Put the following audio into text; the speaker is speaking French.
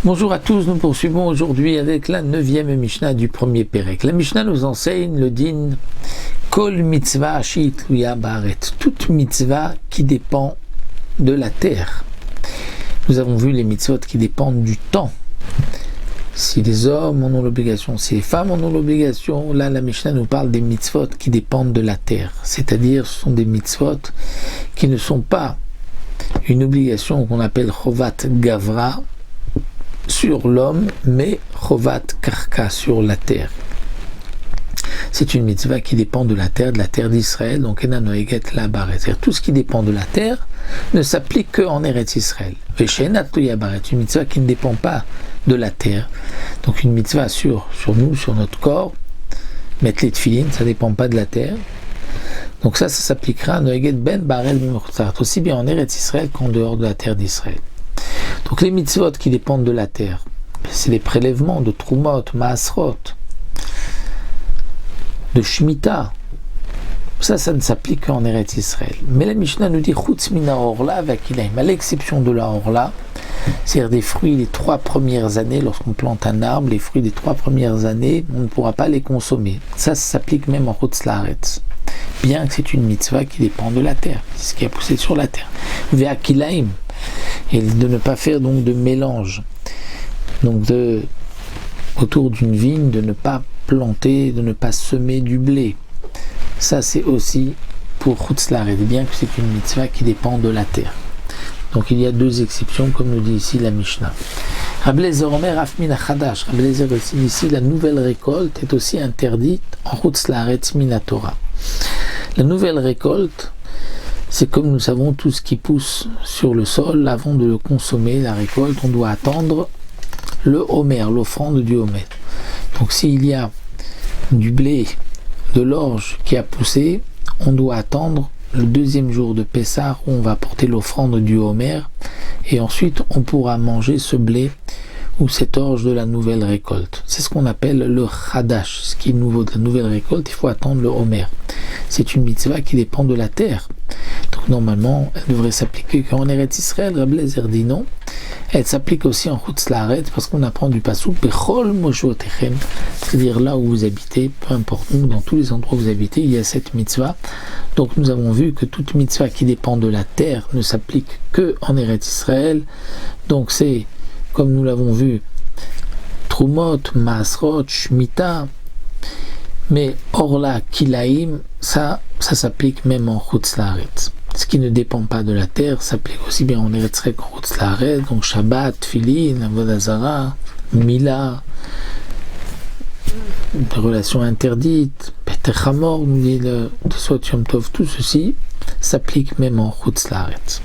Bonjour à tous, nous poursuivons aujourd'hui avec la 9e Mishnah du premier Pérec. La Mishnah nous enseigne le din Kol mitzvah sheitluya baaret, toute mitzvah qui dépend de la terre. Nous avons vu les mitzvot qui dépendent du temps. Si les hommes en ont l'obligation, si les femmes en ont l'obligation, là la Mishnah nous parle des mitzvot qui dépendent de la terre. C'est-à-dire ce sont des mitzvot qui ne sont pas une obligation qu'on appelle chovat gavra, sur l'homme, mais chovat karka, sur la terre. C'est une mitzvah qui dépend de la terre d'Israël, donc enanoeget la baret. C'est-à-dire tout ce qui dépend de la terre ne s'applique qu'en Eretz Israël. Veshenatuya baret, une mitzvah qui ne dépend pas de la terre. Donc une mitzvah sur nous, sur notre corps, mettre les tefilin, ça ne dépend pas de la terre. Donc ça s'appliquera à noeget ben barel aussi bien en Eretz Israël qu'en dehors de la terre d'Israël. Donc les mitzvot qui dépendent de la terre, c'est les prélèvements de Trumot, Maasrot, de Shemitah. Ça ne s'applique qu'en Eretz Israël. Mais la Mishnah nous dit Chutz mina orla vakilaim, à l'exception de la orla, c'est-à-dire des fruits des 3 premières années, lorsqu'on plante un arbre, les fruits des 3 premières années, on ne pourra pas les consommer. Ça s'applique même en Chutz Laaretz, bien que c'est une mitzvah qui dépend de la terre, c'est ce qui a poussé sur la terre. Ve'akilaim, et de ne pas faire donc de mélange, donc autour d'une vigne, de ne pas planter, de ne pas semer du blé. Ça c'est aussi pour Chutz Laaretz, bien que c'est une mitzvah qui dépend de la terre. Donc il y a 2 exceptions, comme nous dit ici la Mishnah. Rabbi Eliezer Omer Afmin Achadash, Rabbi Eliezer ici, la nouvelle récolte est aussi interdite en Chutz Laaretz mina Torah. La nouvelle récolte, c'est comme nous savons tout ce qui pousse sur le sol, avant de le consommer, la récolte, on doit attendre le homer, l'offrande du homer. Donc s'il y a du blé, de l'orge qui a poussé, on doit attendre le 2e jour de Pessah où on va porter l'offrande du homer, et ensuite on pourra manger ce blé ou cette orge de la nouvelle récolte. C'est ce qu'on appelle le chadash, ce qui est nouveau de la nouvelle récolte, il faut attendre le homer. C'est une mitzvah qui dépend de la terre. Donc normalement, elle devrait s'appliquer qu'en Eretz Israël. Rabbi Eliezer dit non. Elle s'applique aussi en Chutz Laaretz parce qu'on apprend du pasuk Bechol Moshotechem, c'est-à-dire là où vous habitez, peu importe où, dans tous les endroits où vous habitez, il y a cette mitzvah. Donc nous avons vu que toute mitzvah qui dépend de la terre ne s'applique que en Eretz Israël. Donc c'est, comme nous l'avons vu, Trumot, Maasrot, Shemitah, mais Orla, Kilaim, ça s'applique même en Chutz Laaretz. Ce qui ne dépend pas de la terre s'applique aussi bien en Eretz Israël qu'en Chutz Laaretz, donc Shabbat, Tfilin, Avodah Zara, Mila, des relations interdites, Peter Hamor, nous dit le Tosfot Yom Tov, tout ceci s'applique même en Chutz Laaretz.